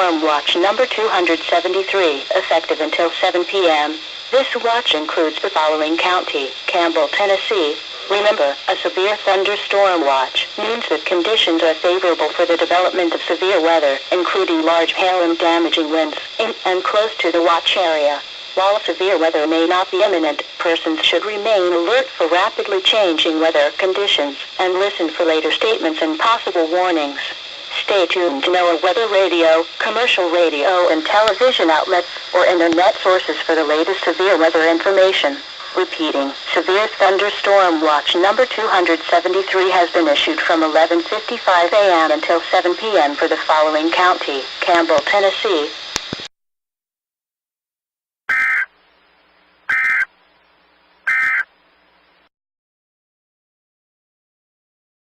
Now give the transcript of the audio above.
thunderstorm watch number 273, effective until 7 p.m. This watch includes the following county: Campbell, Tennessee. Remember, a severe thunderstorm watch means that conditions are favorable for the development of severe weather, including large hail and damaging winds, in and close to the watch area. While severe weather may not be imminent, persons should remain alert for rapidly changing weather conditions and listen for later statements and possible warnings. Stay tuned to NOAA weather radio, commercial radio and television outlets, or internet sources for the latest severe weather information. Repeating, severe thunderstorm watch number 273 has been issued from 11:55 a.m. until 7 p.m. for the following county: Campbell, Tennessee.